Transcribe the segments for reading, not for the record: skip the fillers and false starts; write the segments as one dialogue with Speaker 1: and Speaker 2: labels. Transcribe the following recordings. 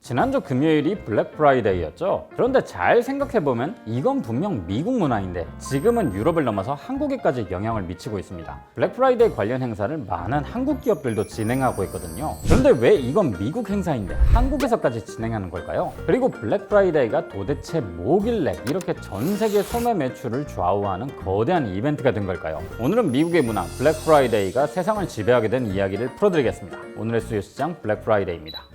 Speaker 1: 지난주 금요일이 블랙 프라이데이였죠. 그런데 잘 생각해보면 이건 분명 미국 문화인데 지금은 유럽을 넘어서 한국에까지 영향을 미치고 있습니다. 블랙 프라이데이 관련 행사를 많은 한국 기업들도 진행하고 있거든요. 그런데 왜 이건 미국 행사인데 한국에서까지 진행하는 걸까요? 그리고 블랙 프라이데이가 도대체 뭐길래 이렇게 전 세계 소매 매출을 좌우하는 거대한 이벤트가 된 걸까요? 오늘은 미국의 문화 블랙 프라이데이가 세상을 지배하게 된 이야기를 풀어드리겠습니다. 오늘의 수요 시장 블랙 프라이데이입니다.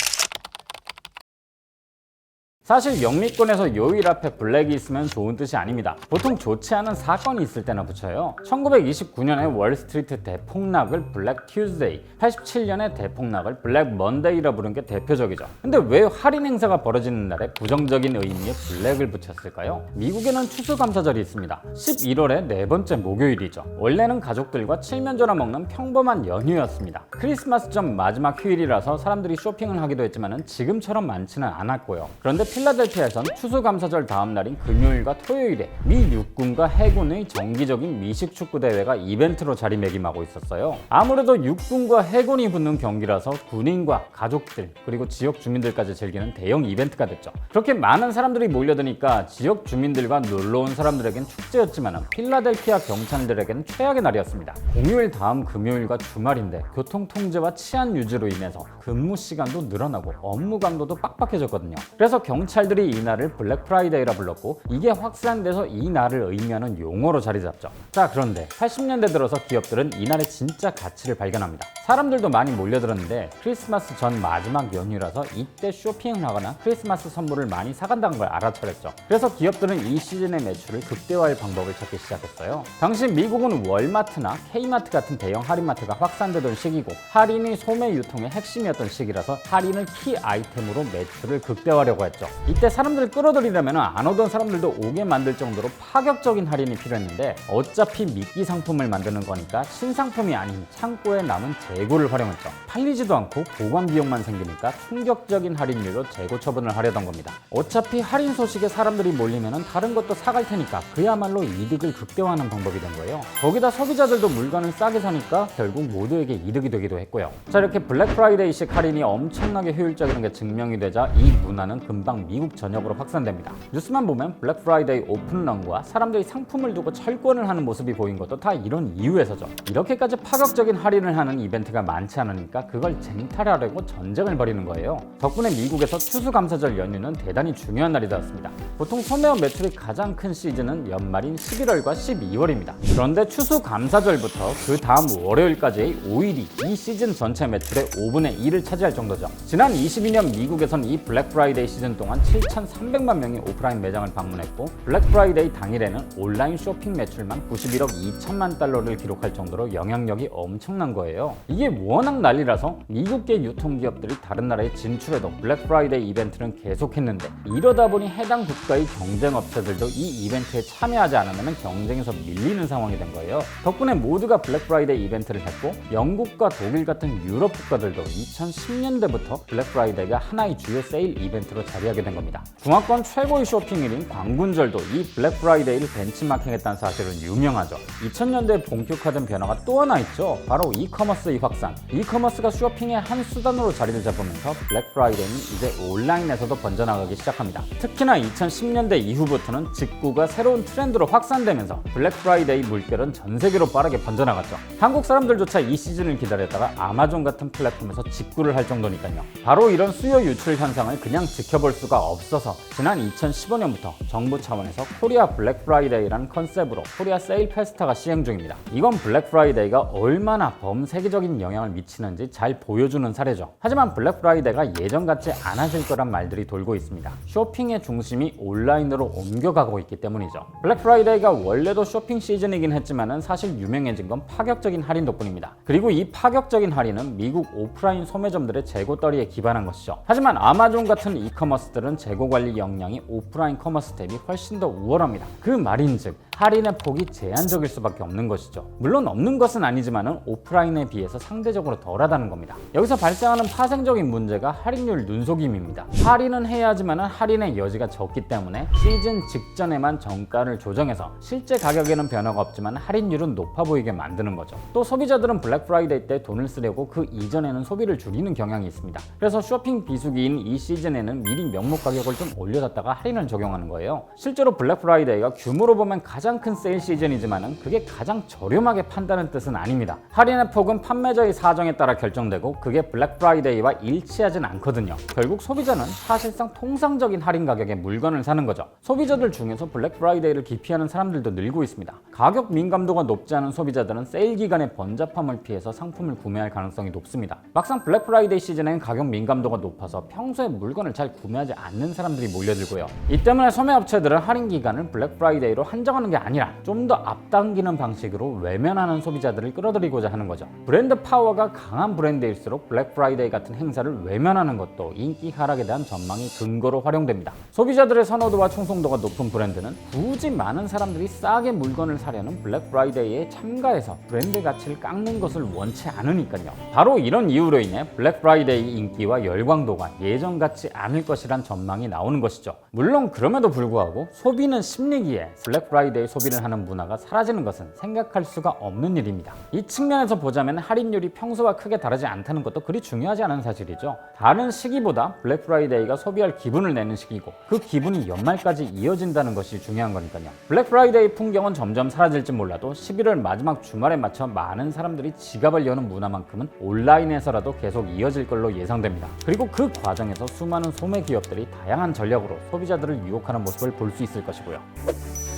Speaker 1: 사실 영미권에서 요일 앞에 블랙이 있으면 좋은 뜻이 아닙니다. 보통 좋지 않은 사건이 있을 때나 붙여요. 1929년에 월스트리트 대폭락을 블랙 튜즈데이, 87년에 대폭락을 블랙 먼데이라 부른 게 대표적이죠. 근데 왜 할인 행사가 벌어지는 날에 부정적인 의미의 블랙을 붙였을까요? 미국에는 추수감사절이 있습니다. 11월의 네 번째 목요일이죠. 원래는 가족들과 칠면조나 먹는 평범한 연휴였습니다. 크리스마스 전 마지막 휴일이라서 사람들이 쇼핑을 하기도 했지만 지금처럼 많지는 않았고요. 그런데 필라델피아에선 추수감사절 다음 날인 금요일과 토요일에 미 육군과 해군의 정기적인 미식 축구 대회가 이벤트로 자리매김하고 있었어요. 아무래도 육군과 해군이 붙는 경기라서 군인과 가족들 그리고 지역 주민들까지 즐기는 대형 이벤트가 됐죠. 그렇게 많은 사람들이 몰려드니까 지역 주민들과 놀러온 사람들에겐 축제였지만 필라델피아 경찰들에게는 최악의 날이었습니다. 공휴일 다음 금요일과 주말인데 교통 통제와 치안 유지로 인해서 근무 시간도 늘어나고 업무 강도도 빡빡해졌거든요. 그래서 경찰들이 이 날을 블랙 프라이데이라 불렀고 이게 확산돼서 이 날을 의미하는 용어로 자리 잡죠. 자, 그런데 80년대 들어서 기업들은 이 날의 진짜 가치를 발견합니다. 사람들도 많이 몰려들었는데 크리스마스 전 마지막 연휴라서 이때 쇼핑을 하거나 크리스마스 선물을 많이 사간다는 걸 알아차렸죠. 그래서 기업들은 이 시즌의 매출을 극대화할 방법을 찾기 시작했어요. 당시 미국은 월마트나 K마트 같은 대형 할인마트가 확산되던 시기고 할인이 소매 유통의 핵심이었던 시기라서 할인을 키 아이템으로 매출을 극대화하려고 했죠. 이때 사람들을 끌어들이려면 안 오던 사람들도 오게 만들 정도로 파격적인 할인이 필요했는데 어차피 미끼 상품을 만드는 거니까 신상품이 아닌 창고에 남은 재고를 활용했죠. 팔리지도 않고 보관 비용만 생기니까 충격적인 할인율로 재고 처분을 하려던 겁니다. 어차피 할인 소식에 사람들이 몰리면 다른 것도 사갈 테니까 그야말로 이득을 극대화하는 방법이 된 거예요. 거기다 소비자들도 물건을 싸게 사니까 결국 모두에게 이득이 되기도 했고요. 자, 이렇게 블랙 프라이데이식 할인이 엄청나게 효율적인 게 증명이 되자 이 문화는 금방 미국 전역으로 확산됩니다. 뉴스만 보면 블랙 프라이데이 오픈런과 사람들이 상품을 두고 철권을 하는 모습이 보인 것도 다 이런 이유에서죠. 이렇게까지 파격적인 할인을 하는 이벤트가 많지 않으니까 그걸 쟁탈하려고 전쟁을 벌이는 거예요. 덕분에 미국에서 추수감사절 연휴는 대단히 중요한 날이 되었습니다. 보통 소매업 매출이 가장 큰 시즌은 연말인 11월과 12월입니다. 그런데 추수감사절부터 그 다음 월요일까지의 5일이 이 시즌 전체 매출의 5분의 1을 차지할 정도죠. 지난 22년 미국에선 이 블랙 프라이데이 시즌 동안 7,300만 명이 오프라인 매장을 방문했고 블랙 프라이데이 당일에는 온라인 쇼핑 매출만 91억 2천만 달러를 기록할 정도로 영향력이 엄청난 거예요. 이게 워낙 난리라서 미국계 유통기업들이 다른 나라에 진출해도 블랙 프라이데이 이벤트는 계속했는데 이러다 보니 해당 국가의 경쟁업체들도 이 이벤트에 참여하지 않으면 경쟁에서 밀리는 상황이 된 거예요. 덕분에 모두가 블랙 프라이데이 이벤트를 했고 영국과 독일 같은 유럽 국가들도 2010년대부터 블랙 프라이데이가 하나의 주요 세일 이벤트로 자리하게 된 겁니다. 중화권 최고의 쇼핑일인 광군절도 이 블랙 프라이데이를 벤치마킹했다는 사실은 유명하죠. 2000년대에 본격화된 변화가 또 하나 있죠. 바로 이커머스의 확산. 이커머스가 쇼핑의 한 수단으로 자리를 잡으면서 블랙 프라이데이는 이제 온라인에서도 번져나가기 시작합니다. 특히나 2010년대 이후부터는 직구가 새로운 트렌드로 확산되면서 블랙 프라이데이 물결은 전 세계로 빠르게 번져나갔죠. 한국 사람들조차 이 시즌을 기다렸다가 아마존 같은 플랫폼에서 직구를 할 정도니까요. 바로 이런 수요 유출 현상을 그냥 지켜볼 수가 없어서 지난 2015년부터 정부 차원에서 코리아 블랙 프라이데이라는 컨셉으로 코리아 세일 페스타가 시행 중입니다. 이건 블랙 프라이데이가 얼마나 범세계적인 영향을 미치는지 잘 보여주는 사례죠. 하지만 블랙 프라이데이가 예전 같지 않아질 거란 말들이 돌고 있습니다. 쇼핑의 중심이 온라인으로 옮겨가고 있기 때문이죠. 블랙 프라이데이가 원래도 쇼핑 시즌이긴 했지만 사실 유명해진 건 파격적인 할인 덕분입니다. 그리고 이 파격적인 할인은 미국 오프라인 소매점들의 재고떨이에 기반한 것이죠. 하지만 아마존 같은 이커머스들은 재고 관리 역량이 오프라인 커머스 대비 훨씬 더 우월합니다. 그 말인즉 할인의 폭이 제한적일 수밖에 없는 것이죠. 물론 없는 것은 아니지만 오프라인에 비해서 상대적으로 덜하다는 겁니다. 여기서 발생하는 파생적인 문제가 할인율 눈속임입니다. 할인은 해야 하지만 할인의 여지가 적기 때문에 시즌 직전에만 정가를 조정해서 실제 가격에는 변화가 없지만 할인율은 높아 보이게 만드는 거죠. 또 소비자들은 블랙 프라이데이 때 돈을 쓰려고 그 이전에는 소비를 줄이는 경향이 있습니다. 그래서 쇼핑 비수기인 이 시즌에는 미리 명목 가격을 좀 올려놨다가 할인을 적용하는 거예요. 실제로 블랙 프라이데이가 규모로 보면 가장 큰 세일 시즌이지만 그게 가장 저렴하게 판다는 뜻은 아닙니다. 할인의 폭은 판매자의 사정에 따라 결정되고 그게 블랙 프라이데이와 일치하진 않거든요. 결국 소비자는 사실상 통상적인 할인 가격에 물건을 사는 거죠. 소비자들 중에서 블랙 프라이데이를 기피하는 사람들도 늘고 있습니다. 가격 민감도가 높지 않은 소비자들은 세일 기간의 번잡함을 피해서 상품을 구매할 가능성이 높습니다. 막상 블랙 프라이데이 시즌에는 가격 민감도가 높아서 평소에 물건을 잘 구매하지 않는 사람들이 몰려들고요. 이 때문에 소매업체들은 할인 기간을 블랙 프라이데이로 한정하는 게 아니라 좀 더 앞당기는 방식으로 외면하는 소비자들을 끌어들이고자 하는 거죠. 브랜드 파워가 강한 브랜드일수록 블랙 프라이데이 같은 행사를 외면하는 것도 인기 하락에 대한 전망이 근거로 활용됩니다. 소비자들의 선호도와 충성도가 높은 브랜드는 굳이 많은 사람들이 싸게 물건을 사려는 블랙 프라이데이에 참가해서 브랜드 가치를 깎는 것을 원치 않으니까요. 바로 이런 이유로 인해 블랙 프라이데이 인기와 열광도가 예전 같지 않을 것이란 전망이 나오는 것이죠. 물론 그럼에도 불구하고 소비는 심리기에 블랙 프라이데이 소비를 하는 문화가 사라지는 것은 생각할 수가 없는 일입니다. 이 측면에서 보자면 할인율이 평소와 크게 다르지 않다는 것도 그리 중요하지 않은 사실이죠. 다른 시기보다 블랙 프라이데이가 소비할 기분을 내는 시기고 그 기분이 연말까지 이어진다는 것이 중요한 거니까요. 블랙 프라이데이 풍경은 점점 사라질지 몰라도 11월 마지막 주말에 맞춰 많은 사람들이 지갑을 여는 문화만큼은 온라인에서라도 계속 이어질 걸로 예상됩니다. 그리고 그 과정에서 수많은 소매 기업들이 다양한 전략으로 소비자들을 유혹하는 모습을 볼 수 있을 것이고요.